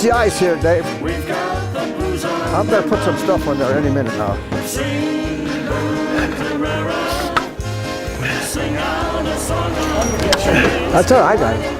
Watch the ice here, Dave. I'm gonna put some stuff on there any minute now. That's all right, guys.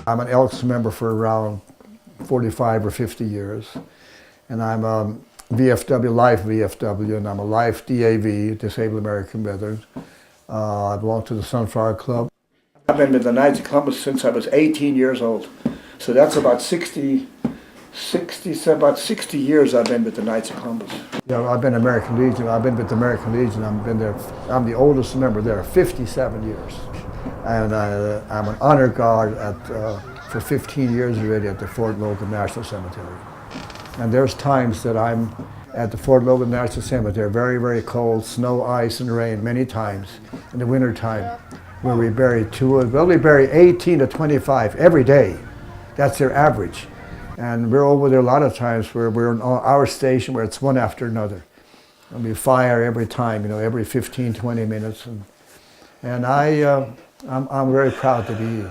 I'm an Elks member for around 45 or 50 years, and I'm a VFW, Life VFW, and I'm a Life DAV, Disabled American Veterans. I belong to the Sunflower Club. I've been with the Knights of Columbus since I was 18 years old, so that's about 60 years I've been with the Knights of Columbus. I've been American Legion. I've been with the American Legion. I'm the oldest member there, 57 years. And I'm an honor guard for 15 years already at the Fort Logan National Cemetery. And there's times that I'm at the Fort Logan National Cemetery, very, very cold, snow, ice, and rain, many times in the winter time, where we bury we bury 18 to 25 every day. That's their average. And we're over there a lot of times where we're on our station where it's one after another. And we fire every time, every 15, 20 minutes. And I'm very proud to be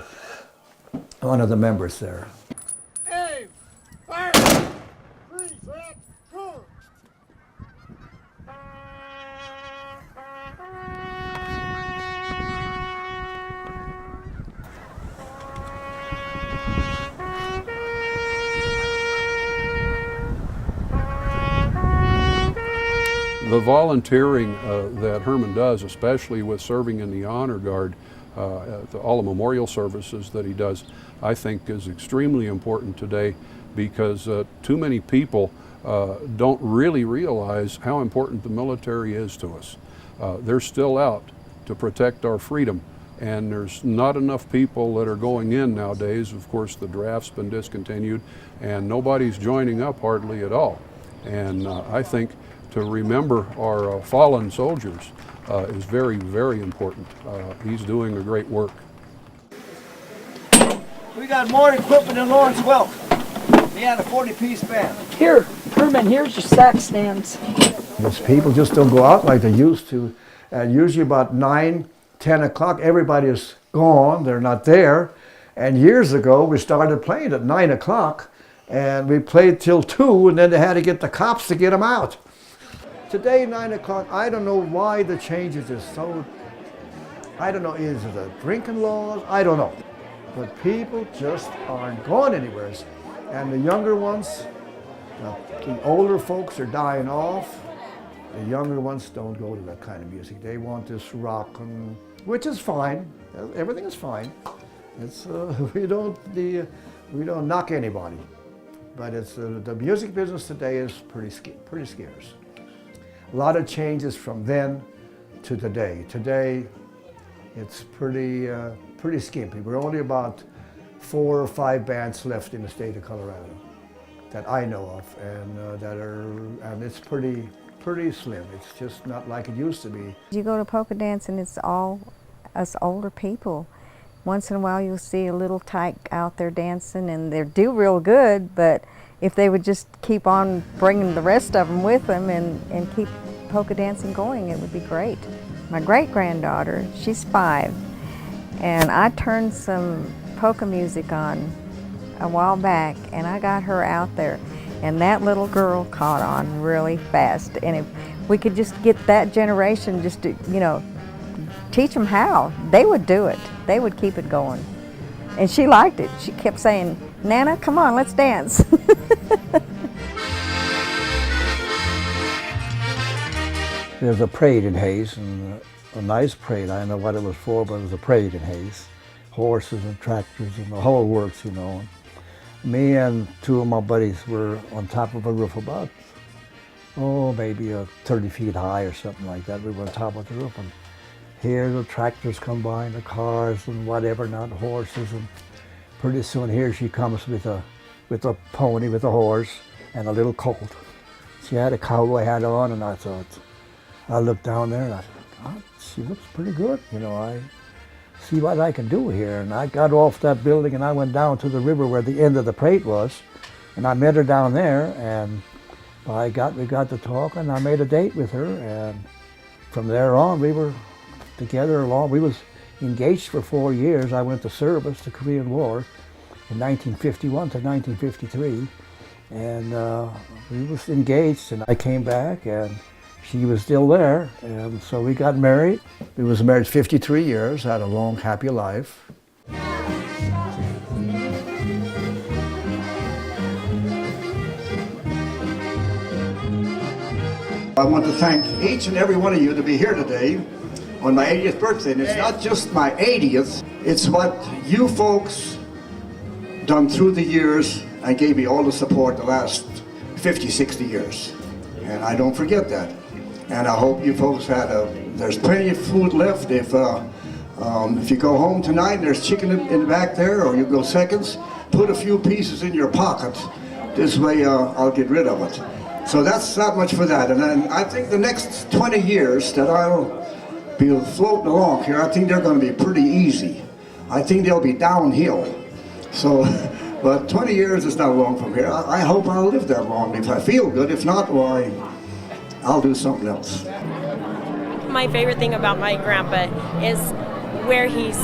one of the members there. Aim! Fire! Freeze! Red! Go! The volunteering that Herman does, especially with serving in the Honor Guard, all the memorial services that he does, I think is extremely important today, because too many people don't really realize how important the military is to us. They're still out to protect our freedom, and there's not enough people that are going in nowadays. Of course, the draft's been discontinued, and nobody's joining up hardly at all. And I think to remember our fallen soldiers is very, very important. He's doing a great work. We got more equipment than Lawrence Welk. He had a 40-piece band. Here, Herman, here's your sack stands. Those people just don't go out like they used to. And usually about 9, 10 o'clock, everybody is gone, they're not there. And years ago, we started playing at 9 o'clock, and we played till 2, and then they had to get the cops to get them out. Today, 9 o'clock, I don't know why the changes is so, I don't know, is it a drinking laws? I don't know. But people just aren't going anywhere. And the younger ones, the older folks are dying off. The younger ones don't go to that kind of music. They want this rock, which is fine. Everything is fine. It's we don't knock anybody, but it's the music business today is pretty scarce. A lot of changes from then to today. Today, it's pretty skimpy. We're only about 4 or 5 bands left in the state of Colorado that I know of, and it's pretty slim. It's just not like it used to be. You go to polka dance and it's all us older people. Once in a while you'll see a little tyke out there dancing and they do real good, but if they would just keep on bringing the rest of them with them and keep polka dancing going, it would be great. My great-granddaughter, she's 5, and I turned some polka music on a while back and I got her out there, and that little girl caught on really fast. And if we could just get that generation just to, teach them how, they would do it. They would keep it going. And she liked it. She kept saying, "Nana, come on, let's dance." There's a parade in Hayes, and a nice parade. I don't know what it was for, but it was a parade in Hayes. Horses and tractors and the whole works, Me and 2 of my buddies were on top of a roof about, maybe 30 feet high or something like that. We were on top of the roof, and here the tractors come by and the cars and whatever, not horses, and pretty soon here she comes with a pony, with a horse and a little colt. She had a cowboy hat on, and I looked down there and I thought, she looks pretty good, I see what I can do here. And I got off that building and I went down to the river where the end of the parade was, and I met her down there, and we got to talk, and I made a date with her, and from there on we were together along. We was engaged for 4 years. I went to service, the Korean War, in 1951 to 1953, and we was engaged, and I came back, and she was still there, and so we got married. We was married 53 years, had a long, happy life. I want to thank each and every one of you to be here today on my 80th birthday. And it's not just my 80th, it's what you folks done through the years and gave me all the support the last 50, 60 years. And I don't forget that. And I hope you folks there's plenty of food left. If you go home tonight and there's chicken in the back there, or you go seconds, put a few pieces in your pocket. This way I'll get rid of it. So that's not much for that. And then I think the next 20 years that I'll be floating along here, I think they're going to be pretty easy. I think they'll be downhill. So, but 20 years is not long from here. I hope I'll live that long if I feel good. If not, well, I'll do something else. My favorite thing about my grandpa is where he's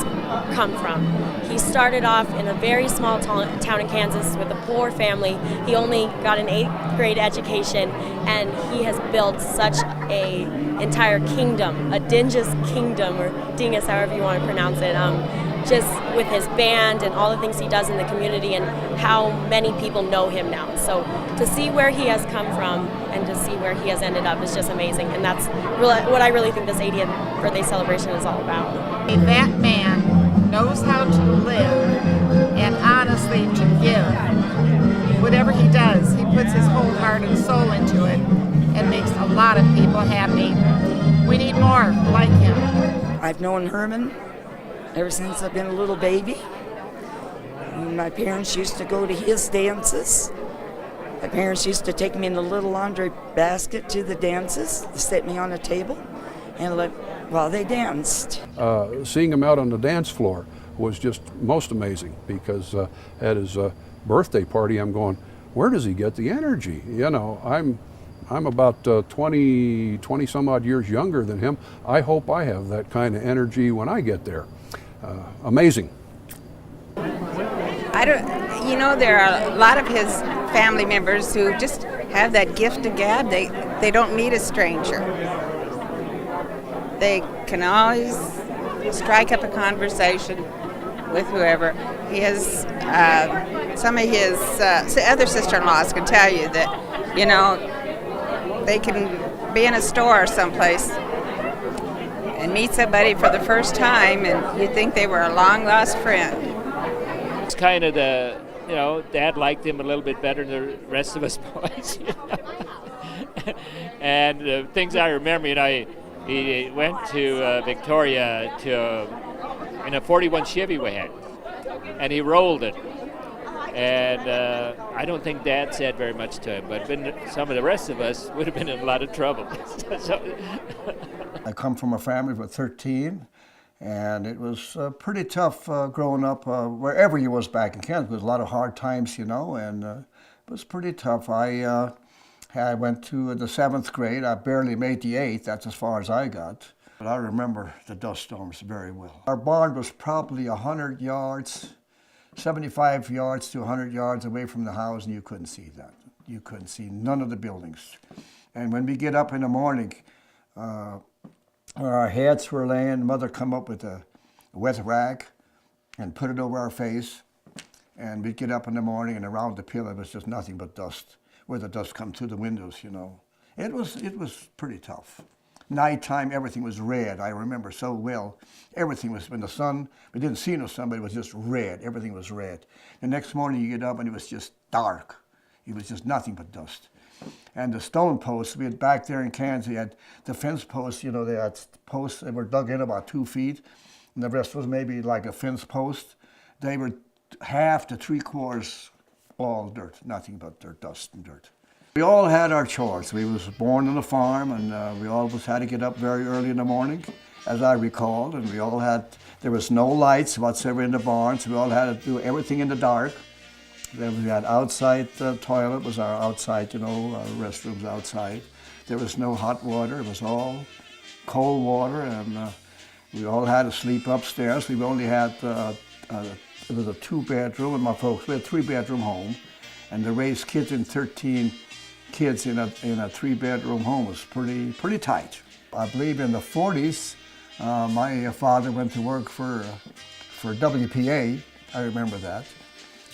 come from. He started off in a very small town in Kansas with a poor family. He only got an 8th grade education, and he has built such a entire kingdom, a dingus kingdom, or dingus, however you want to pronounce it, just with his band and all the things he does in the community and how many people know him now. So to see where he has come from and to see where he has ended up is just amazing, and that's what I really think this 80th birthday celebration is all about. That man knows how to live and honestly to give. Whatever he does, he puts his whole heart and soul into it and makes a lot of people happy. We need more like him. I've known Herman ever since I've been a little baby. My parents used to go to his dances. My parents used to take me in a little laundry basket to the dances. They set me on a table and while they danced. Seeing him out on the dance floor was just most amazing, because at his birthday party I'm going, where does he get the energy? I'm about 20 some odd years younger than him. I hope I have that kind of energy when I get there. Amazing. There are a lot of his family members who just have that gift of gab. They don't meet a stranger. They can always strike up a conversation with whoever. He has some of his other sister-in-laws can tell you that, they can be in a store someplace and meet somebody for the first time and you think they were a long-lost friend. It's kind of Dad liked him a little bit better than the rest of us boys. And the things I remember, he went to Victoria in a 41 Chevy we had, and he rolled it. And I don't think Dad said very much to him, but some of the rest of us would have been in a lot of trouble. I come from a family of 13, and it was pretty tough growing up wherever you was back in Kansas. There was a lot of hard times, and it was pretty tough. I went to the 7th grade. I barely made the 8th. That's as far as I got. But I remember the dust storms very well. Our barn was probably 100 yards, 75 yards to 100 yards away from the house, and you couldn't see that. You couldn't see none of the buildings. And when we get up in the morning, where our heads were laying, Mother come up with a wet rag and put it over our face. And we'd get up in the morning, and around the pillow was just nothing but dust, where the dust come through the windows, It was pretty tough. Nighttime, everything was red. I remember so well. Everything was, when the sun, we didn't see no sun, but it was just red. Everything was red. The next morning you get up and it was just dark. It was just nothing but dust. And the stone posts, we had back there in Kansas, we had the fence posts, they had posts that were dug in about 2 feet, and the rest was maybe like a fence post. They were half to 3/4 all dirt, nothing but dirt, dust and dirt. We all had our chores. We was born on a farm, and we always had to get up very early in the morning, as I recall, and there was no lights whatsoever in the barn, so we all had to do everything in the dark. Then we had outside toilet, was our outside, our restrooms outside. There was no hot water, it was all cold water, and we all had to sleep upstairs. We only had, it was a 2-bedroom, and my folks, we had a 3-bedroom home, and to raise kids in 13 kids in a 3-bedroom home was pretty tight. I believe in the 40s, my father went to work for WPA, I remember that.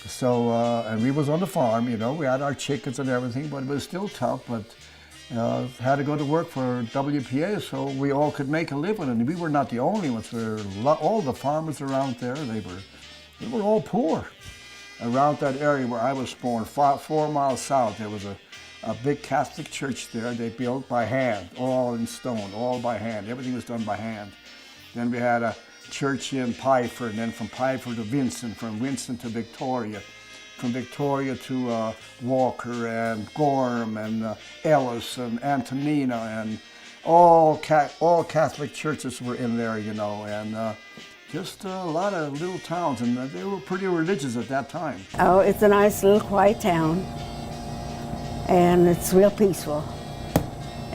So, and we was on the farm, we had our chickens and everything, but it was still tough, but had to go to work for WPA so we all could make a living, and we were not the only ones. All the farmers around there, they were all poor. Around that area where I was born, 4 miles south, there was a big Catholic church there. They built by hand, all in stone, all by hand. Everything was done by hand. Then we had a church in Piper, and then from Piper to Vincent, from Vincent to Victoria, from Victoria to Walker and Gorham and Ellis and Antonina, and all Catholic churches were in there, and just a lot of little towns, and they were pretty religious at that time. Oh, it's a nice little quiet town, and it's real peaceful,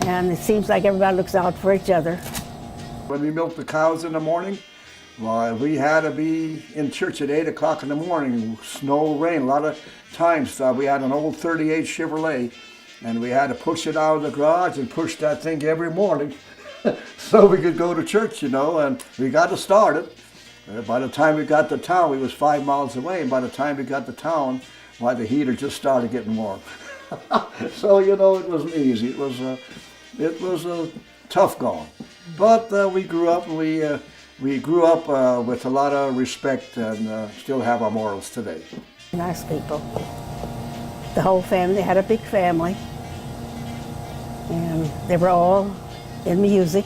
and it seems like everybody looks out for each other. When we milked the cows in the morning, well, we had to be in church at 8 o'clock in the morning, snow, rain. A lot of times we had an old 38 Chevrolet, and we had to push it out of the garage and push that thing every morning so we could go to church, and we got to start it. By the time we got to town, we was 5 miles away, and by the time we got to town, the heater just started getting warm. So, it wasn't easy. It was a tough going. But we grew up, and we grew up with a lot of respect, and still have our morals today. Nice people. The whole family, they had a big family, and they were all in music.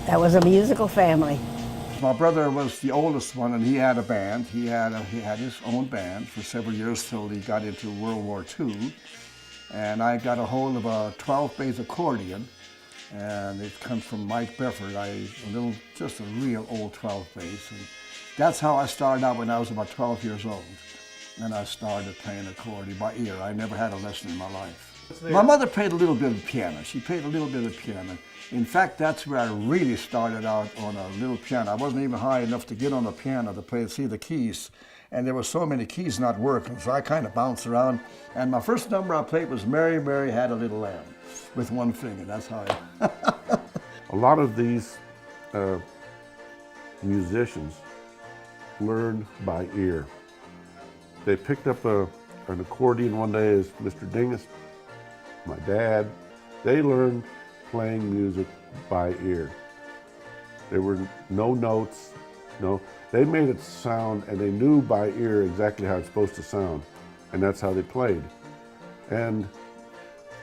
That was a musical family. My brother was the oldest one, and he had a band. He had his own band for several years till he got into World War II. And I got a hold of a 12-bass accordion, and it comes from Mike Befford. Just a real old 12-bass. And that's how I started out when I was about 12 years old. And I started playing accordion by ear. I never had a lesson in my life. My mother played a little bit of piano. She played a little bit of piano. In fact, that's where I really started out on a little piano. I wasn't even high enough to get on the piano to play, see the keys. And there were so many keys not working, so I kind of bounced around. And my first number I played was Mary, Mary Had a Little Lamb with one finger. That's how I... A lot of these musicians learned by ear. They picked up an accordion one day as Mr. Dingus, my dad. They learned playing music by ear. There were no notes, they made it sound, and they knew by ear exactly how it's supposed to sound, and that's how they played. And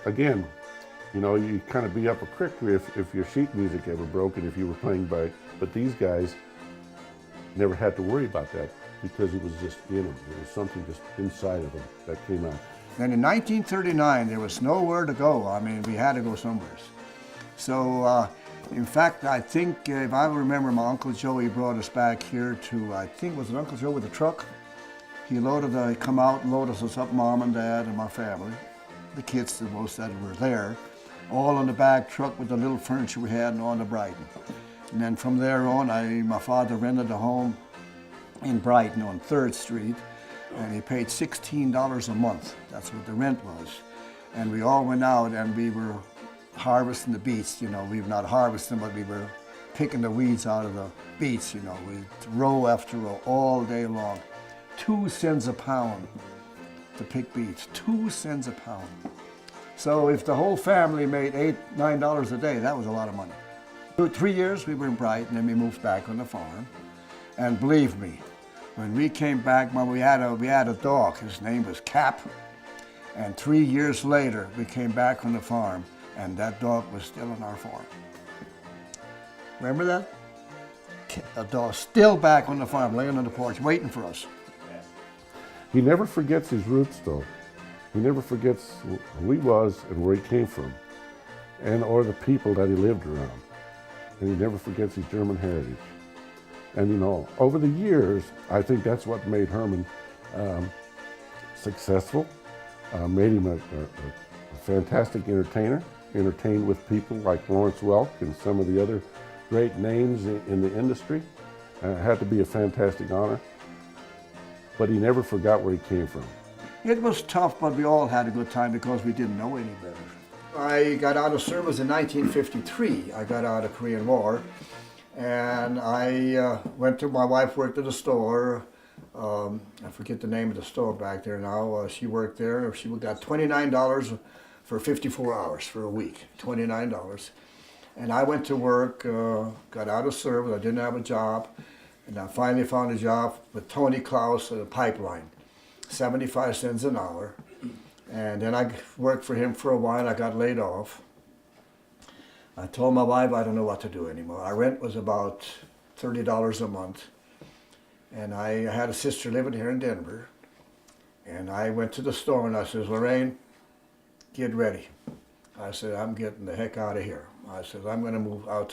again, you kind of be up a creek if your sheet music ever broke and if you were playing by, but these guys never had to worry about that because it was just in them. It was something just inside of them that came out. And in 1939, there was nowhere to go. I mean, we had to go somewhere. So, in fact, I think, if I remember, my Uncle Joe, he brought us back here to, I think, was it Uncle Joe with a truck? He come out and loaded us up, Mom and Dad and my family, the kids, the most that were there, all on the back truck with the little furniture we had on to Brighton. And then from there on, my father rented a home in Brighton on 3rd Street, and he paid $16 a month. That's what the rent was. And we all went out and we were harvesting the beets. We were not harvesting, but we were picking the weeds out of the beets. We row after row all day long. 2 cents a pound to pick beets. 2 cents a pound. So if the whole family made $8, $9 a day, that was a lot of money. 3 years we were in Brighton, and we moved back on the farm. And believe me, when we came back, we had a dog. His name was Cap. And 3 years later, we came back on the farm, and that dog was still on our farm. Remember that? A dog still back on the farm, laying on the porch, waiting for us. He never forgets his roots, though. He never forgets who he was and where he came from, or the people that he lived around. And he never forgets his German heritage. And over the years, I think that's what made Herman successful, made him a fantastic entertainer, entertained with people like Lawrence Welk and some of the other great names in the industry. It had to be a fantastic honor, but he never forgot where he came from. It was tough, but we all had a good time because we didn't know any better. I got out of service in 1953. I got out of the Korean War, and I my wife worked at a store. I forget the name of the store back there now. She worked there. She got $29 for 54 hours for a week, $29. And I went to work, got out of service. I didn't have a job, and I finally found a job with Tony Klaus at a pipeline, 75 cents an hour. And then I worked for him for a while. I got laid off. I told my wife I don't know what to do anymore. Our rent was about $30 a month. And I had a sister living here in Denver. And I went to the store and I said, Lorraine, get ready. I said, I'm getting the heck out of here. I said, I'm going to move out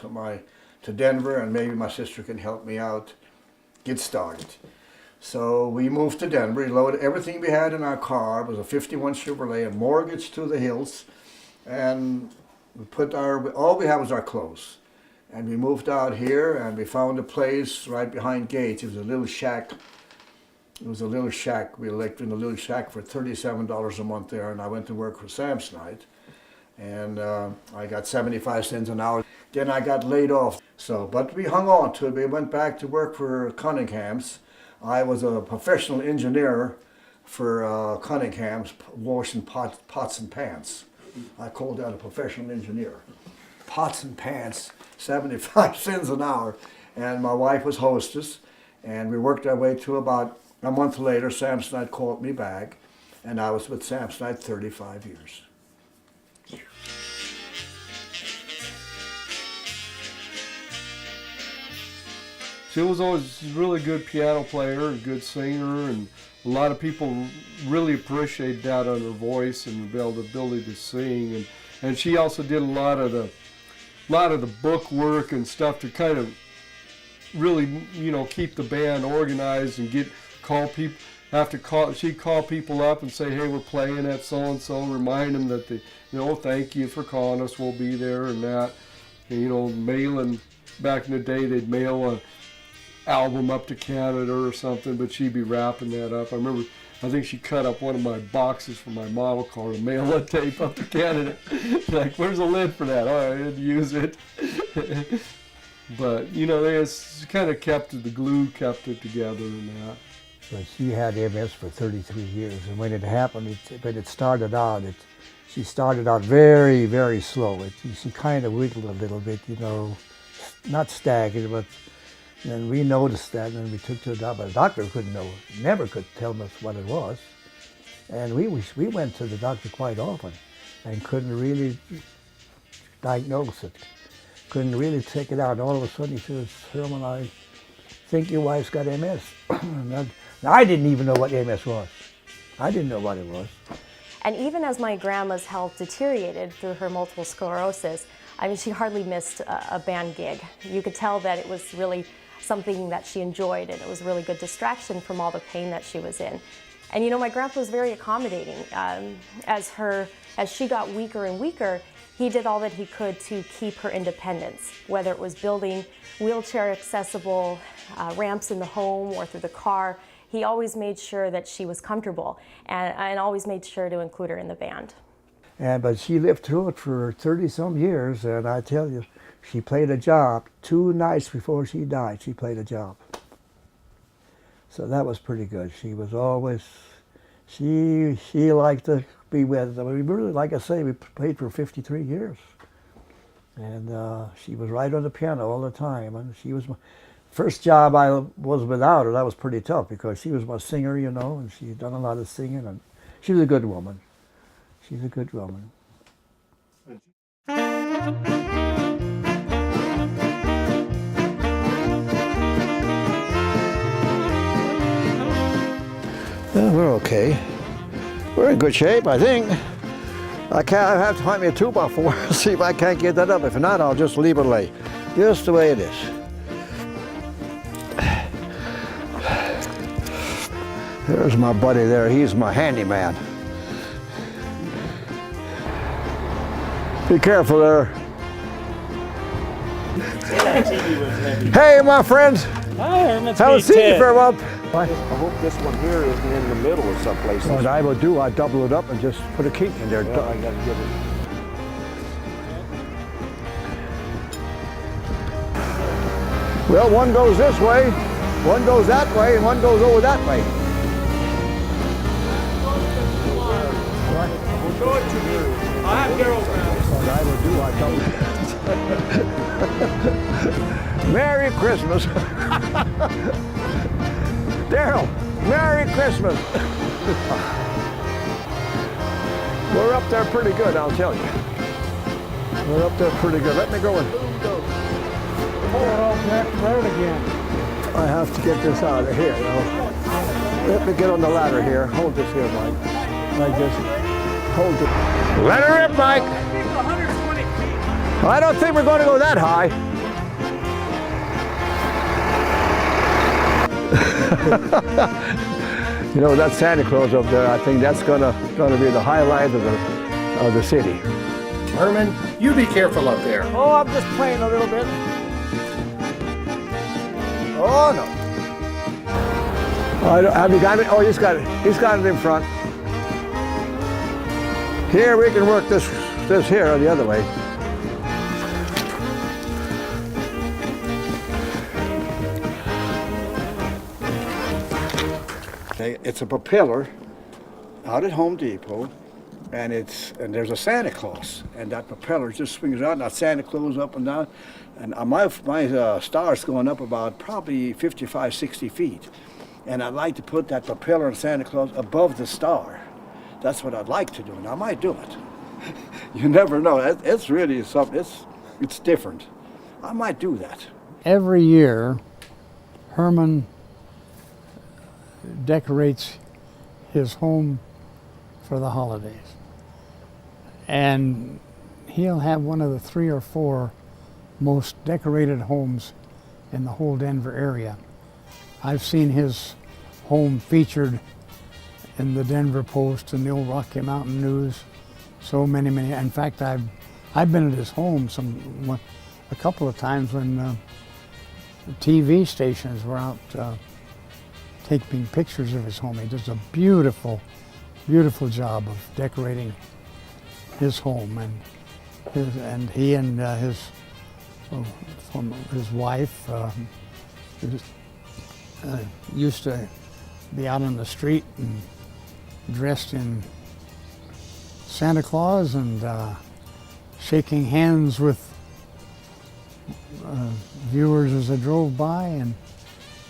to Denver, and maybe my sister can help me out, get started. So we moved to Denver. We loaded everything we had in our car. It was a 51 Chevrolet, a mortgage to the hills. And we put all we had was our clothes. And we moved out here, and we found a place right behind Gates. It was a little shack. We lived in a little shack for $37 a month there, and I went to work for Samsonite. And I got 75 cents an hour. Then I got laid off. But we hung on to it. We went back to work for Cunningham's. I was a professional engineer for Cunningham's, washing pots and pans. I called that a professional engineer. Pots and pans, 75 cents an hour. And my wife was hostess. And we worked our way to about a month later, Samsonite called me back. And I was with Samsonite 35 years. She was always a really good piano player, a good singer, and a lot of people really appreciated that on her voice and the ability to sing. And she also did a lot of the book work and stuff to kind of really, keep the band organized and call have to call. She'd call people up and say, "Hey, we're playing at so and so." Remind them that they, thank you for calling us. We'll be there and that. And, mailing. Back in the day, they'd mail a album up to Canada or something, but she'd be wrapping that up. I think she cut up one of my boxes for my model car to mail that tape up to Canada. Like, where's the lid for that? Oh, I didn't use it. But, they just kind of the glue kept it together and that. But she had MS for 33 years, and when it happened, she started out very, very slow. She kind of wiggled a little bit, not staggered, but then we noticed that, and we took to the doctor. The doctor never could tell us what it was. And we went to the doctor quite often and couldn't really diagnose it. Couldn't really take it out. And all of a sudden he says, "Herman, I think your wife's got MS." And I didn't even know what MS was. I didn't know what it was. And even as my grandma's health deteriorated through her multiple sclerosis, she hardly missed a band gig. You could tell that it was really something that she enjoyed, and it was a really good distraction from all the pain that she was in. And my grandpa was very accommodating. As she got weaker and weaker, he did all that he could to keep her independence, whether it was building wheelchair accessible ramps in the home or through the car. He always made sure that she was comfortable and always made sure to include her in the band. But she lived through it for 30-some years, and I tell you, she played a job. 2 nights before she died, she played a job. So that was pretty good. She was always, she liked to be with them. We really, like I say, we played for 53 years. And she was right on the piano all the time. And she was my first job I was without her. That was pretty tough because she was my singer, and she had done a lot of singing. And she was a good woman. She's a good woman. We're okay. We're in good shape, I think. I have to find me a 2x4, see if I can't get that up. If not, I'll just leave it lay, just the way it is. There's my buddy there. He's my handyman. Be careful there. Hey, my friends. Hi, Herman. Haven't seen you for a while. I hope this one here isn't in the middle or someplace. What I will do, I double it up and just put a key in there. Well, I gotta get it. Well, one goes this way, one goes that way, and one goes over that way. Show it to me. I'll have Daryl grab it. What I will do, I double it. Merry Christmas. Daryl, Merry Christmas. We're up there pretty good, I'll tell you. We're up there pretty good. Let me go and I have to get this out of here, Let me get on the ladder here. Hold this here, Mike. Like this. Hold it. Let her rip, Mike. I don't think we're going to go that high. That Santa Claus up there, I think that's gonna be the highlight of the city. Herman, you be careful up there. Oh, I'm just playing a little bit. Oh no. Have you got it? Oh, he's got it. He's got it in front. Here we can work this here the other way. It's a propeller out at Home Depot, and there's a Santa Claus, and that propeller just swings out, and that Santa Claus up and down, and my star's going up about probably 55, 60 feet, and I'd like to put that propeller and Santa Claus above the star. That's what I'd like to do, and I might do it. You never know. It's really something. It's different. I might do that. Every year, Herman decorates his home for the holidays. And he'll have one of the 3 or 4 most decorated homes in the whole Denver area. I've seen his home featured in the Denver Post and the old Rocky Mountain News. So many. In fact, I've been at his home a couple of times when the TV stations were out taking pictures of his home. He does a beautiful job of decorating his home, and he and his wife used to be out on the street and dressed in Santa Claus and shaking hands with viewers as they drove by, and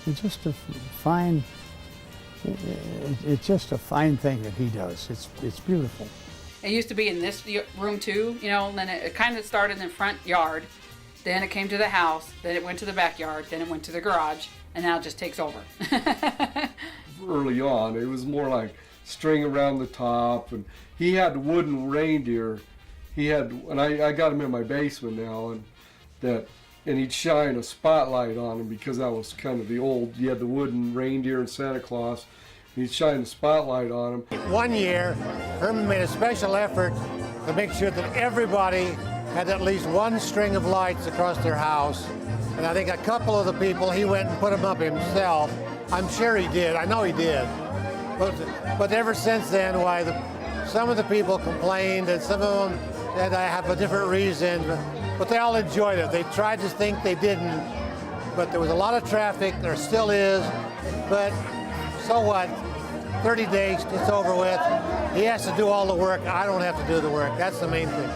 it's just a fine thing that he does. It's beautiful. It used to be in this room too, you know, and then it kind of started in the front yard, then it came to the house, then it went to the backyard, then it went to the garage, and now it just takes over. Early on, it was more like string around the top, and he had wooden reindeer. And I got him in my basement now, and he'd shine a spotlight on him because that was kind of the old, you had the wooden reindeer and Santa Claus. He'd shine a spotlight on him. One year, Herman made a special effort to make sure that everybody had at least one string of lights across their house. And I think a couple of the people, he went and put them up himself. I'm sure he did. I know he did. But ever since then, some of the people complained, and some of them said I have a different reason. But they all enjoyed it. They tried to think they didn't. But there was a lot of traffic. There still is. But so what? 30 days, it's over with. He has to do all the work. I don't have to do the work. That's the main thing.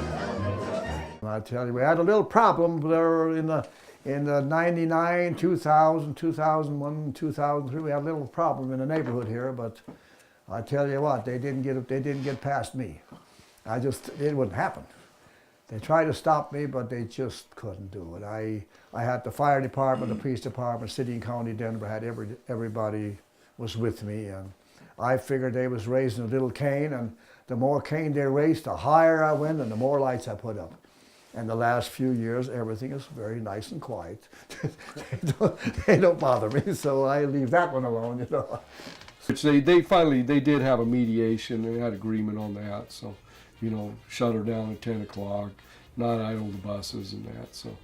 I tell you, we had a little problem there in the 99, 2000, 2001, 2003. We had a little problem in the neighborhood here, but I tell you what, they didn't get past me. It wouldn't happen. They tried to stop me, but they just couldn't do it. I had the fire department, the police department, city and county Denver had everybody was with me, and I figured they was raising a little cane, and the more cane they raised, the higher I went and the more lights I put up. And the last few years, everything is very nice and quiet. they don't bother me, so I leave that one alone, you know. Which they finally did have a mediation. They had agreement on that, so, you know, shut her down at 10 o'clock, not idle the buses and that. So,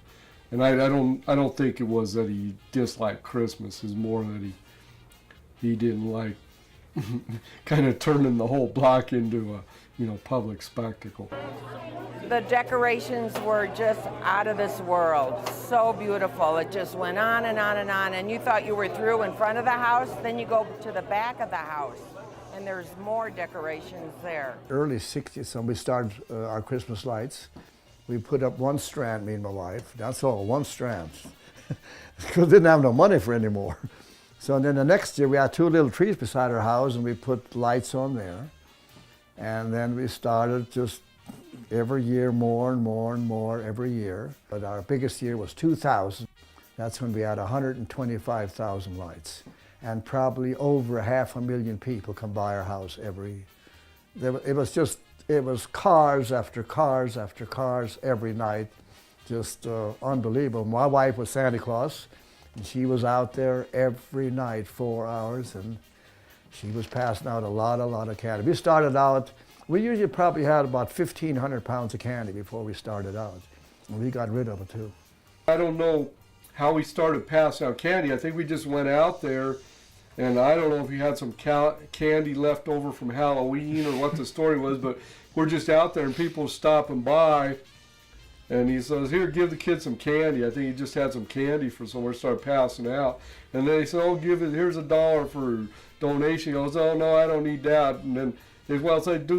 and I don't think it was that he disliked Christmas. It's more that he didn't like kind of turning the whole block into a, you know, public spectacle. The decorations were just out of this world. So beautiful. It just went on and on and on, and you thought you were through in front of the house, then you go to the back of the house, and there's more decorations there. Early 60s, when we started our Christmas lights, we put up one strand, me and my wife. That's all, one strand. Because we didn't have no money for any more. So then the next year, we had two little trees beside our house, and we put lights on there. And then we started just every year, more and more and more every year. But our biggest year was 2000. That's when we had 125,000 lights. And probably over 500,000 people come by our house it was cars after cars after cars every night. Just unbelievable. My wife was Santa Claus, and she was out there every night, 4 hours, and she was passing out a lot of candy. We started out, we usually probably had about 1,500 pounds of candy before we started out. And we got rid of it too. I don't know how we started passing out candy. I think we just went out there, and I don't know if we had some candy left over from Halloween or what the story was, but we're just out there and people stopping by, and he says, here, give the kids some candy. I think he just had some candy for somewhere, started passing out. And then he said, oh, here's $1 for donation. He goes, oh, no, I don't need that. And then they said,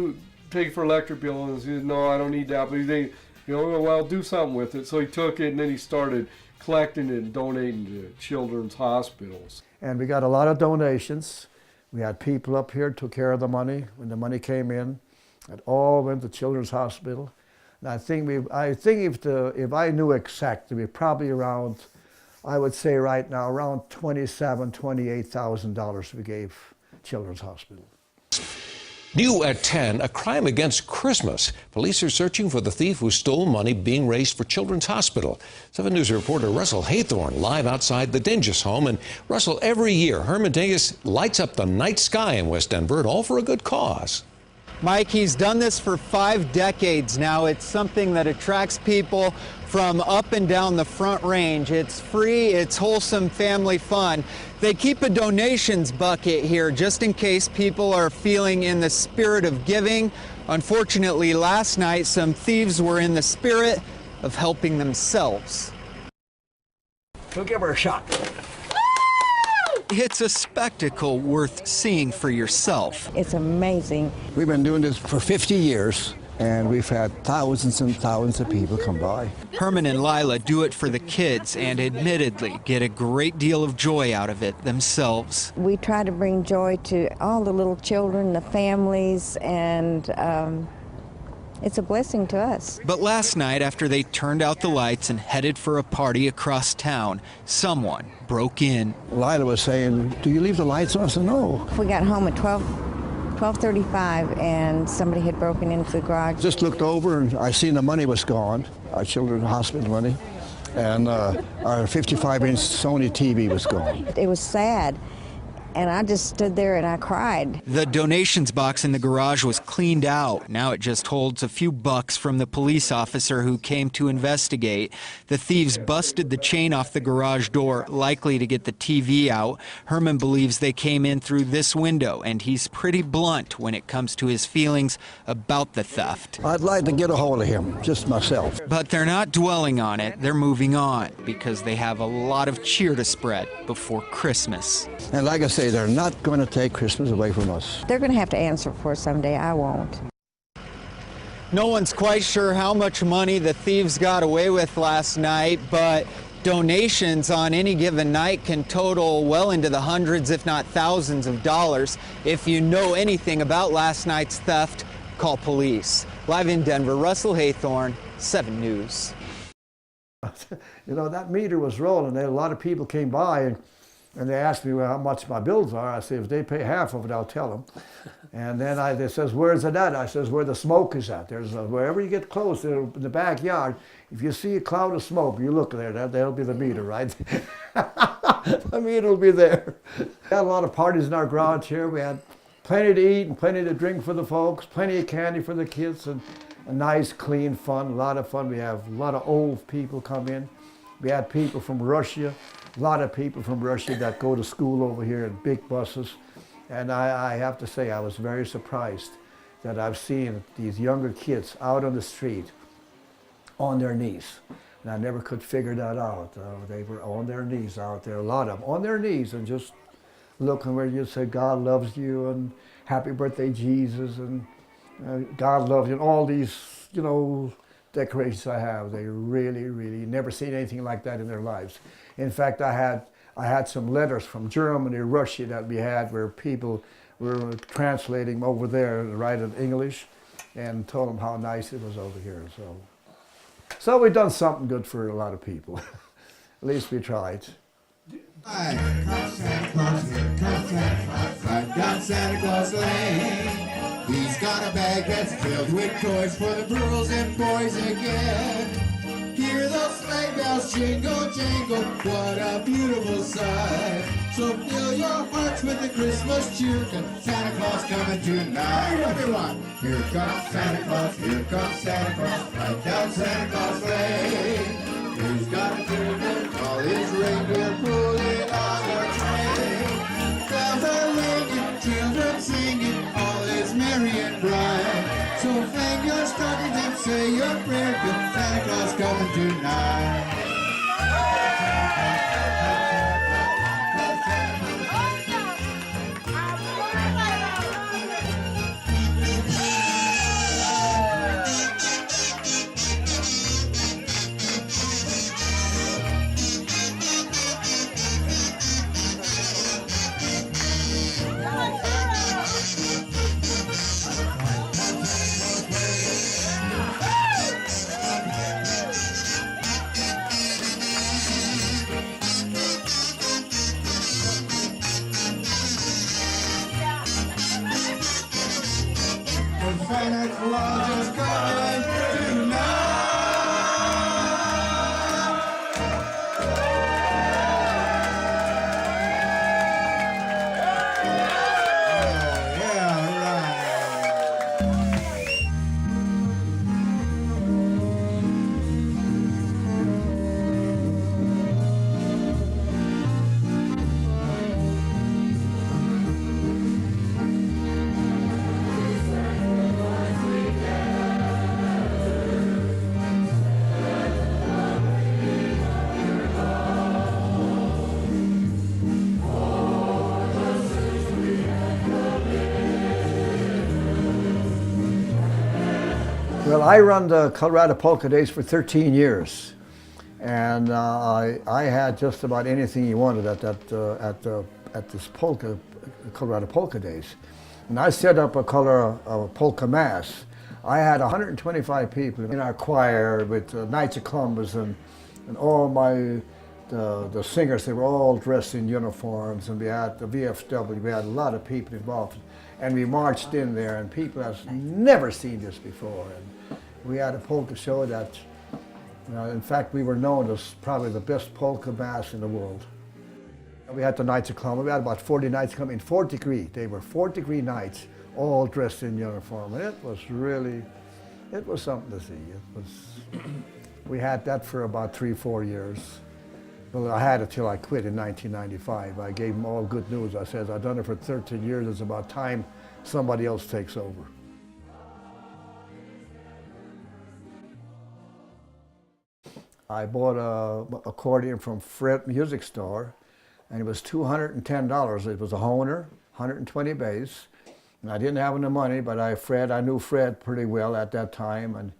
take it for electric bill. And he said, no, I don't need that. But he think, you know, well, do something with it. So he took it, and then he started collecting it and donating to children's hospitals. And we got a lot of donations. We had people up here took care of the money. When the money came in, it all went to Children's Hospital. And I think if I knew exactly, we probably around, I would say right now, around $27,000, $28,000 we gave Children's Hospital. New at 10, a crime against Christmas. Police are searching for the thief who stole money being raised for Children's Hospital. 7 News reporter Russell Haythorne live outside the Dingus home. And Russell, every year, Herman Dingus lights up the night sky in West Denver, and all for a good cause. Mike, he's done this for 5 decades now. It's something that attracts people from up and down the Front Range. It's free, it's wholesome family fun. They keep a donations bucket here just in case people are feeling in the spirit of giving. Unfortunately, last night, some thieves were in the spirit of helping themselves. We'll give her a shot. It's a spectacle worth seeing for yourself. It's amazing. We've been doing this for 50 years, and we've had thousands and thousands of people come by. Herman and Lila do it for the kids and admittedly get a great deal of joy out of it themselves. We try to bring joy to all the little children, the families, and it's a blessing to us. But last night, after they turned out the lights and headed for a party across town, someone broke in. Lila was saying, "Do you leave the lights on?" I said, "No." We got home at 12:35, and somebody had broken into the garage. Just looked over, and I seen the money was gone, our Children's Hospital money, and our 55-inch Sony TV was gone. It was sad, and I just stood there and I cried. The donations box in the garage was cleaned out. Now it just holds a few bucks from the police officer who came to investigate. The thieves busted the chain off the garage door, likely to get the TV out. Herman believes they came in through this window, and he's pretty blunt when it comes to his feelings about the theft. I'd like to get a hold of him, just myself. But they're not dwelling on it. They're moving on because they have a lot of cheer to spread before Christmas. And like I say, they're not going to take Christmas away from us. They're going to have to answer for it someday. I won't. No one's quite sure how much money the thieves got away with last night, but donations on any given night can total well into the hundreds, if not thousands of dollars. If you know anything about last night's theft, call police. Live in Denver, Russell Haythorne, 7 News. You know, that meter was rolling, and a lot of people came by, and they asked me, well, how much my bills are. I said, if they pay half of it, I'll tell them. And then they says, where's it at? I says, where the smoke is at. There's wherever you get close in the backyard, if you see a cloud of smoke, you look there, that'll be the meter, right? The meter will be there. We had a lot of parties in our garage here. We had plenty to eat and plenty to drink for the folks, plenty of candy for the kids, and a nice, clean fun, a lot of fun. We have a lot of old people come in. We had people from Russia. A lot of people from Russia that go to school over here in big buses. And I have to say, I was very surprised that I've seen these younger kids out on the street on their knees. And I never could figure that out. They were on their knees out there, a lot of them, on their knees, and just looking where you say, God loves you, and happy birthday, Jesus, and God loves you, and all these, you know, decorations I have. They really, really never seen anything like that in their lives. In fact, I had some letters from Germany, Russia that we had where people were translating over there and writing English and told them how nice it was over here. So we've done something good for a lot of people. At least we tried. Hi, come Santa Claus, here comes Santa Claus. I've got Santa Claus Lane. He's got a bag that's filled with toys for the girls and boys again. Hear those sleigh bells jingle, jingle, what a beautiful sight. So fill your hearts with the Christmas cheer, 'cause Santa Claus coming tonight. Everyone, here comes Santa Claus, right down Santa Claus Lane. He's got a turban, all his reindeer pulling on their train. Bells are ringing, children singing, all is merry and bright. So hang your stockings and say your prayer, 'cause Santa Claus coming tonight. Santa Claus is coming tonight. Well, I run the Colorado Polka Days for 13 years, and I had just about anything you wanted at this Colorado Polka Days. And I set up a polka mass. I had 125 people in our choir with Knights of Columbus and all the singers. They were all dressed in uniforms, and we had the VFW. We had a lot of people involved. And we marched in there, and people have never seen this before. And we had a polka show that, in fact, we were known as probably the best polka mass in the world. We had the Knights of Columbus. We had about 40 knights coming, 4th degree. They were 4th degree knights, all dressed in uniform. And it was something to see. We had that for about 3-4 years. Well, I had it till I quit in 1995. I gave them all good news. I said, I've done it for 13 years. It's about time somebody else takes over. I bought an accordion from Fred Music Store, and it was $210. It was a Hohner, 120 bass. And I didn't have any money, but I knew Fred pretty well at that time, and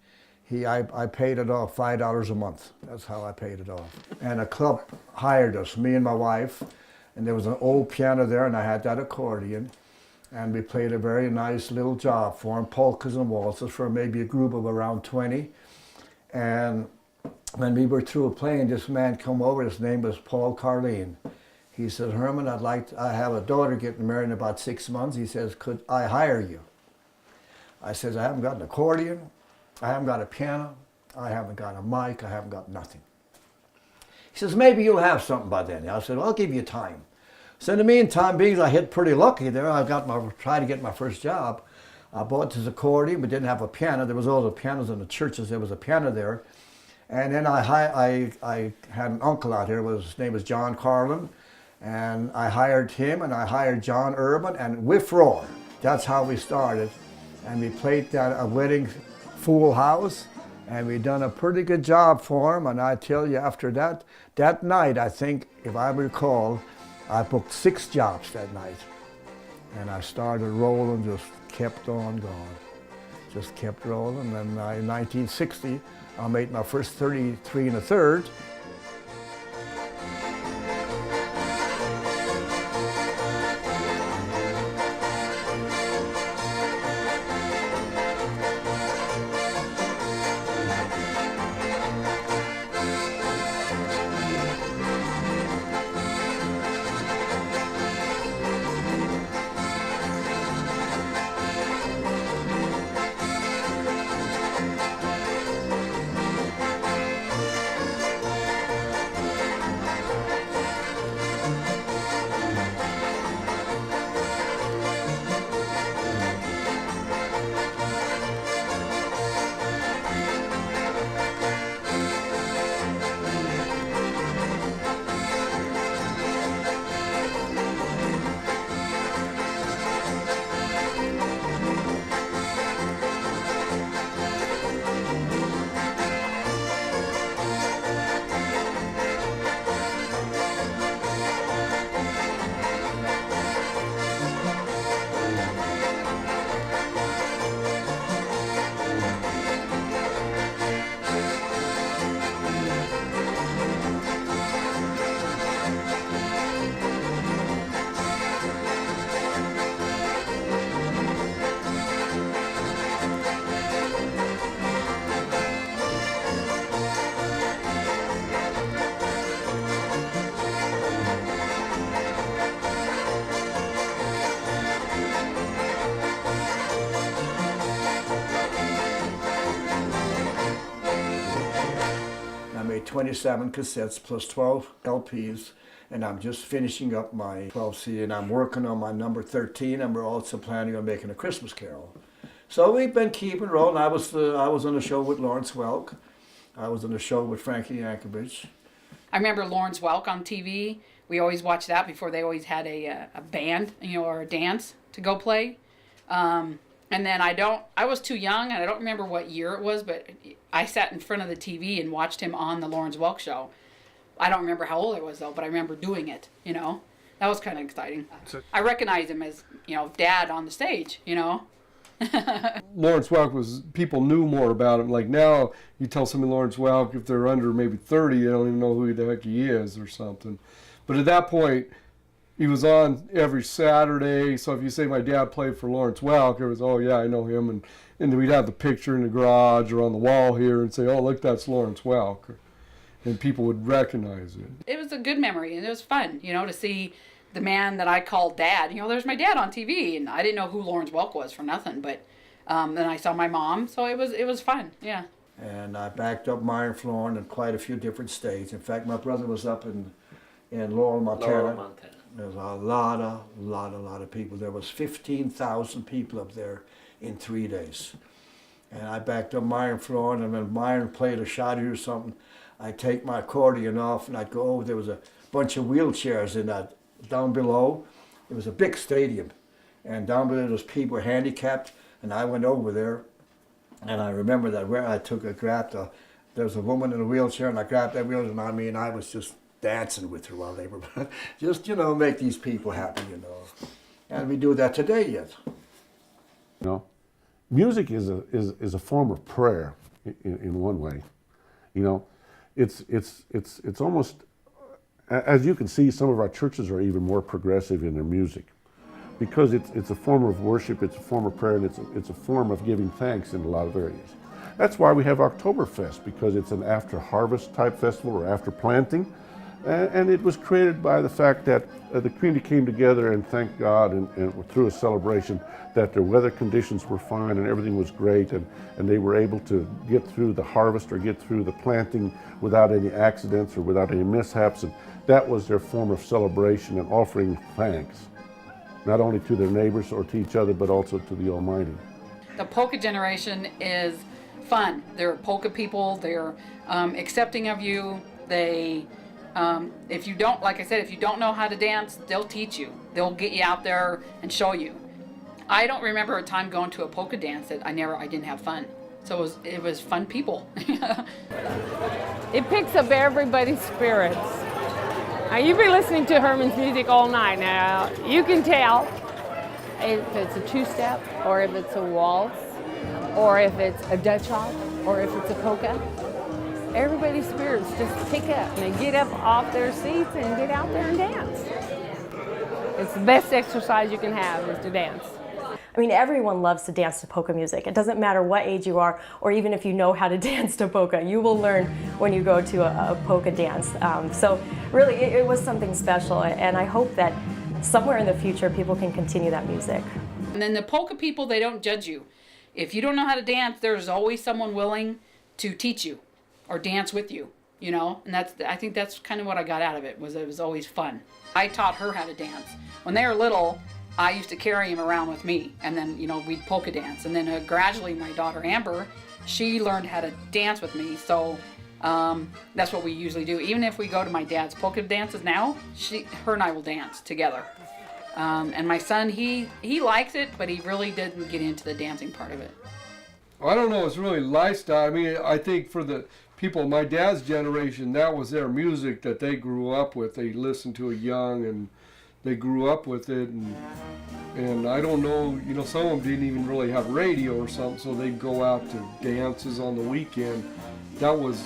I paid it off $5 a month. That's how I paid it off. And a club hired us, me and my wife, and there was an old piano there, and I had that accordion, and we played a very nice little job for him, polkas and waltzes for maybe a group of around 20. And when we were through playing, this man come over. His name was Paul Carlene. He said, Herman, I have a daughter getting married in about 6 months. He says, could I hire you? I says, I haven't got an accordion. I haven't got a piano, I haven't got a mic, I haven't got nothing. He says, maybe you'll have something by then. I said, well, I'll give you time. So in the meantime, being I hit pretty lucky there, I tried to get my first job. I bought this accordion, but didn't have a piano. There was all the pianos in the churches, there was a piano there. And then I had an uncle out here, his name was John Carlin, and I hired him, and I hired John Urban, and Whiff Roar. That's how we started. And we played a wedding full house, and we done a pretty good job for him. And I tell you, after that night, I think, if I recall, I booked 6 jobs that night. And I started rolling, just kept on going. Just kept rolling. And in 1960, I made my first 33 1/3. 27 cassettes plus 12 LPs, and I'm just finishing up my 12 CD, and I'm working on my number 13, and we're also planning on making a Christmas Carol. So we've been keeping rolling. I was on the show with Lawrence Welk. I was on the show with Frankie Yankovic. I remember Lawrence Welk on TV. We always watched that before they always had a band, or a dance to go play. And then I was too young, and I don't remember what year it was, but I sat in front of the TV and watched him on the Lawrence Welk show. I don't remember how old I was, though, but I remember doing it, That was kind of exciting. I recognize him as, Dad on the stage, Lawrence Welk people knew more about him. Like now, you tell somebody Lawrence Welk, if they're under maybe 30, they don't even know who the heck he is or something. But at that point, he was on every Saturday. So if you say my dad played for Lawrence Welk, it was, oh yeah, I know him. And then we'd have the picture in the garage or on the wall here and say, oh, look, that's Lawrence Welk. And people would recognize it. It was a good memory, and it was fun, to see the man that I called Dad. There's my dad on TV, and I didn't know who Lawrence Welk was for nothing, but then I saw my mom, so it was fun, yeah. And I backed up Myron Florin in quite a few different states. In fact, my brother was up in Laurel, Montana. There was a lot of people. There was 15,000 people up there in 3 days. And I backed up Myron Florin, and when Myron played a shot or something, I'd take my accordion off and I'd go over. There was a bunch of wheelchairs in that. Down below, it was a big stadium, and down below those people were handicapped, and I went over there, and I remember that where I there was a woman in a wheelchair, and I grabbed that wheelchair, and I was just dancing with her while they were, just, make these people happy, And we do that today yet. Music is a form of prayer in one way. It's almost, as you can see, some of our churches are even more progressive in their music because it's a form of worship, it's a form of prayer, and it's a form of giving thanks in a lot of areas. That's why we have Oktoberfest, because it's an after-harvest type festival or after planting, and it was created by the fact that the community came together and thanked God and through a celebration that their weather conditions were fine and everything was great, and they were able to get through the harvest or get through the planting without any accidents or without any mishaps. And that was their form of celebration and offering thanks, not only to their neighbors or to each other, but also to the Almighty. The polka generation is fun. They're polka people. They're accepting of you. They, if you don't, like I said, if you don't know how to dance, they'll teach you. They'll get you out there and show you. I don't remember a time going to a polka dance that I didn't have fun. So it was fun people. It picks up everybody's spirits. Now, you've been listening to Herman's music all night. Now, you can tell if it's a two-step, or if it's a waltz, or if it's a Dutch hop, or if it's a polka. Everybody's spirits just pick up, and they get up off their seats and get out there and dance. It's the best exercise you can have is to dance. I mean, everyone loves to dance to polka music. It doesn't matter what age you are, or even if you know how to dance to polka. You will learn when you go to a polka dance. So really, it was something special, and I hope that somewhere in the future, people can continue that music. And then the polka people, they don't judge you. If you don't know how to dance, there's always someone willing to teach you or dance with you, And I think that's kind of what I got out of it, was it was always fun. I taught her how to dance. When they were little, I used to carry him around with me, and then, we'd polka dance. And then gradually my daughter Amber, she learned how to dance with me. So that's what we usually do. Even if we go to my dad's polka dances now, her and I will dance together. And my son, he likes it, but he really didn't get into the dancing part of it. I don't know, it's really lifestyle. I mean, I think for the people, my dad's generation, that was their music that they grew up with. They listened to it young, and they grew up with it, and I don't know, some of them didn't even really have radio or something, so they'd go out to dances on the weekend. That was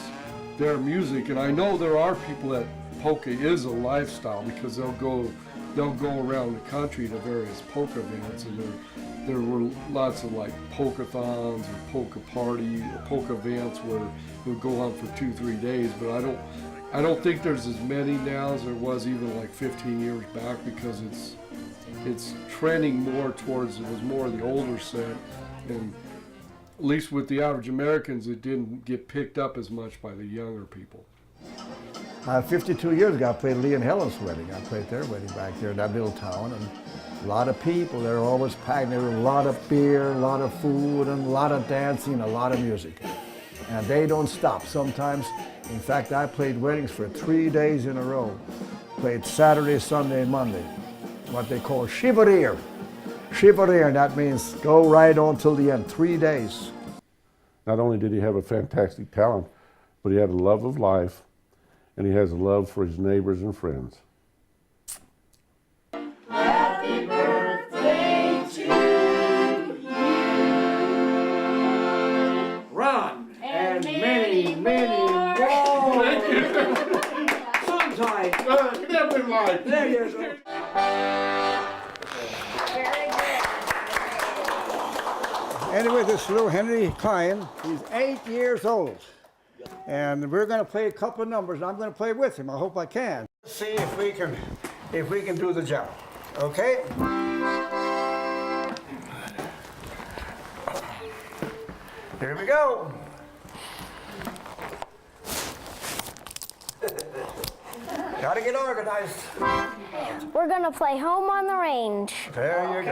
their music, and I know there are people that polka is a lifestyle, because they'll go around the country to various polka events, and there were lots of like polka-thons or polka party or polka events where it would go on for 2-3 days, but I don't think there's as many now as there was even like 15 years back, because it's trending more towards, it was more the older set, and at least with the average Americans, it didn't get picked up as much by the younger people. 52 years ago, I played Lee and Helen's wedding. I played their wedding back there in that little town, and a lot of people. They were always packed. There were a lot of beer, a lot of food, and a lot of dancing, a lot of music. And they don't stop sometimes. In fact, I played weddings for 3 days in a row. Played Saturday, Sunday, and Monday. What they call chivarir. Chivarir, that means go right on till the end, 3 days. Not only did he have a fantastic talent, but he had a love of life, and he has a love for his neighbors and friends. Happy birthday to you. Ron, and many, many more. Sometime. Never mind. There you go. Anyway, this little Henry Klein, he's 8 years old. And we're going to play a couple of numbers. I'm going to play with him. I hope I can. Let's see if we can do the job. Okay? Here we go. Gotta get organized. We're gonna play Home on the Range. There you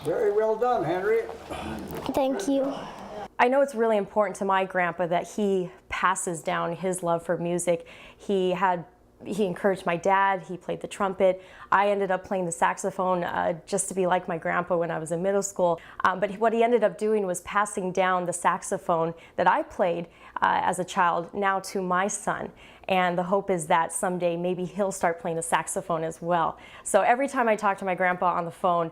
Very well done, Henry. Thank you. I know it's really important to my grandpa that he passes down his love for music. He encouraged my dad, he played the trumpet. I ended up playing the saxophone just to be like my grandpa when I was in middle school. But what he ended up doing was passing down the saxophone that I played as a child now to my son. And the hope is that someday maybe he'll start playing the saxophone as well. So every time I talk to my grandpa on the phone,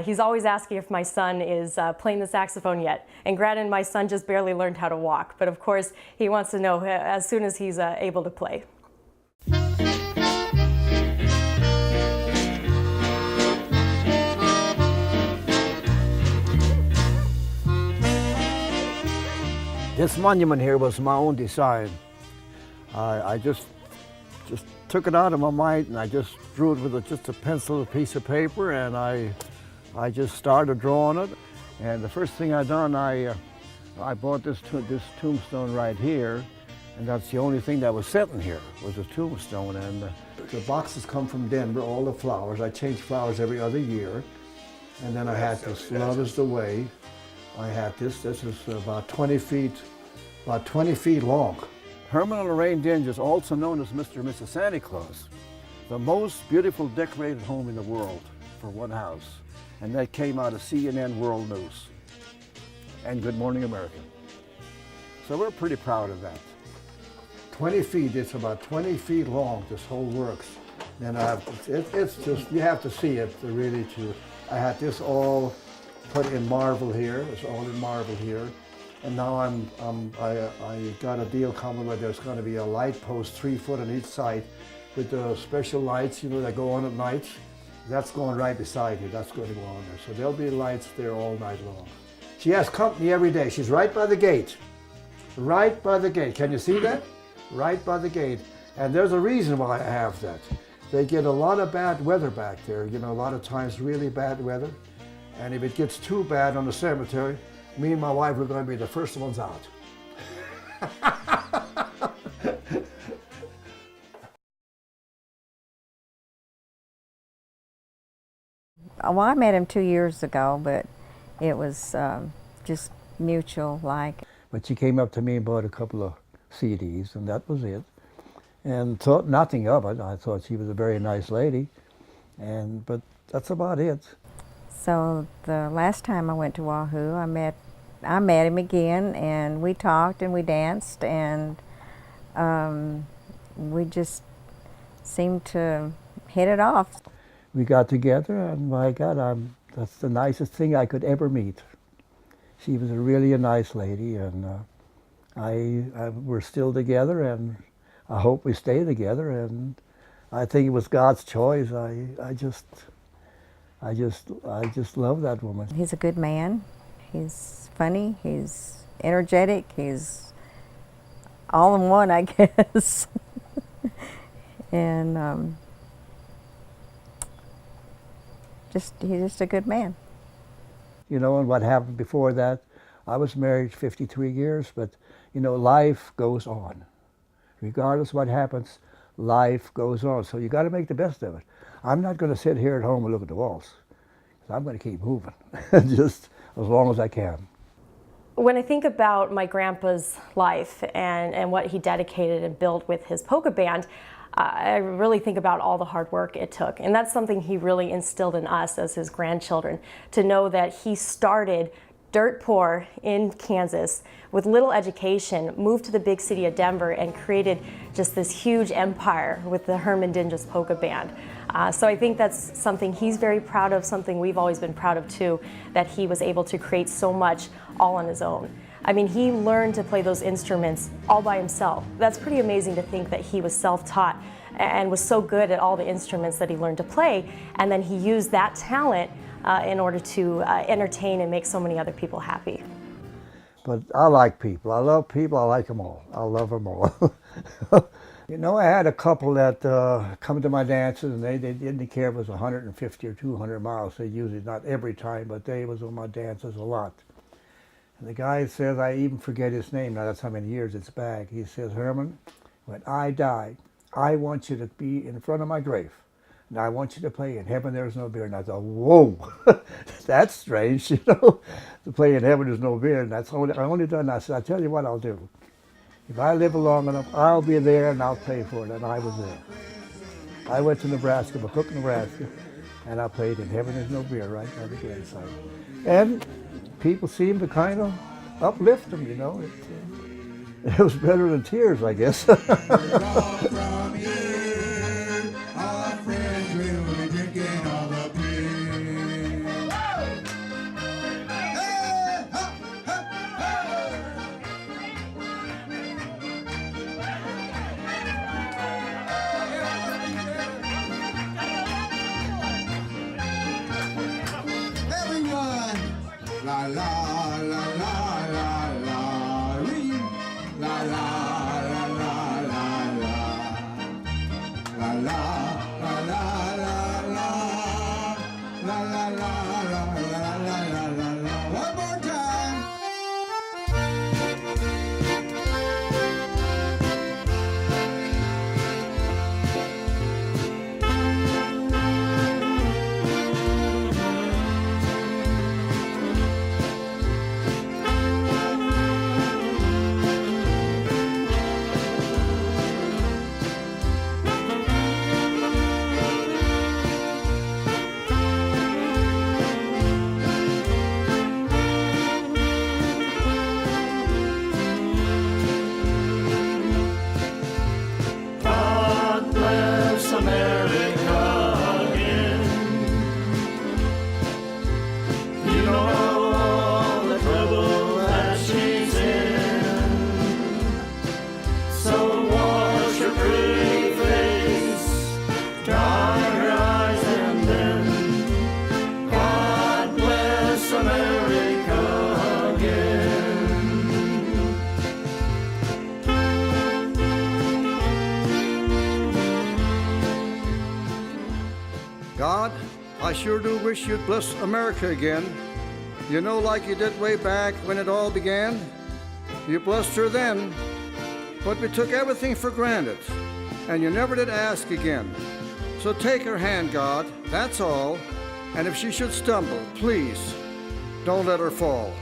he's always asking if my son is playing the saxophone yet. And granted, my son just barely learned how to walk. But of course, he wants to know as soon as he's able to play. This monument here was my own design. I just took it out of my mind and I just drew it with just a pencil, a piece of paper, and I just started drawing it. And the first thing I done, I bought this tombstone right here, and that's the only thing that was sitting here was a tombstone. And the boxes come from Denver, all the flowers. I change flowers every other year. And then I had this Love Is the Way. I had this is about 20 feet long. Herman and Lorraine Dinge is also known as Mr. and Mrs. Santa Claus, the most beautiful decorated home in the world for one house. And that came out of CNN World News and Good Morning America. So we're pretty proud of that. 20 feet, it's about 20 feet long, this whole works. And it's just, you have to see it to really I had this all put in marble here, it's all in marble here. And now I got a deal coming where there's going to be a light post 3 foot on each side with the special lights, that go on at night. That's going right beside you. That's going to go on there. So there'll be lights there all night long. She has company every day. She's right by the gate. Right by the gate. Can you see that? Right by the gate. And there's a reason why I have that. They get a lot of bad weather back there, you know, a lot of times really bad weather. And if it gets too bad on the cemetery, me and my wife are going to be the first ones out. Well, I met him 2 years ago, but it was just mutual, like. But she came up to me and bought a couple of CDs, and that was it. And thought nothing of it. I thought she was a very nice lady, but that's about it. So the last time I went to Wahoo, I met him again, and we talked and we danced, and we just seemed to hit it off. We got together, and my God, that's the nicest thing I could ever meet. She was really a nice lady, and we're still together, and I hope we stay together. And I think it was God's choice. I just love that woman. He's a good man. He's funny. He's energetic. He's all in one, I guess. And he's just a good man. You know, and what happened before that, I was married 53 years, but, you know, life goes on. Regardless of what happens, life goes on. So you got to make the best of it. I'm not going to sit here at home and look at the walls. I'm going to keep moving, just as long as I can. When I think about my grandpa's life and what he dedicated and built with his polka band, I really think about all the hard work it took. And that's something he really instilled in us as his grandchildren, to know that he started dirt poor in Kansas with little education, moved to the big city of Denver, and created just this huge empire with the Herman Dinges Polka Band. So I think that's something he's very proud of, something we've always been proud of too, that he was able to create so much all on his own. I mean, he learned to play those instruments all by himself. That's pretty amazing to think that he was self-taught and was so good at all the instruments that he learned to play, and then he used that talent in order to entertain and make so many other people happy. But I like people. I love people. I like them all. I love them all. You know, I had a couple that come to my dances, and they didn't care if it was 150 or 200 miles. They usually, not every time, but they was on my dances a lot. And the guy says, I even forget his name, now that's how many years it's back. He says, Herman, when I die, I want you to be in front of my grave. And I want you to play In Heaven There's No Beer. And I thought, whoa, that's strange, you know, to play In Heaven There's No Beer. And that's I only done that. I said, I'll tell you what I'll do. If I live long enough, I'll be there and I'll pay for it. And I was there. I went to Nebraska, McCook, Nebraska, and I played In Heaven There's No Beer right by the graveside. And people seemed to kind of uplift them, you know. It was better than tears, I guess. La la la la la la, la la la la la la. sure do wish you'd bless America again. You know, like you did way back when it all began. You blessed her then, but we took everything for granted, and you never did ask again. So take her hand, God, that's all, and if she should stumble, please, don't let her fall.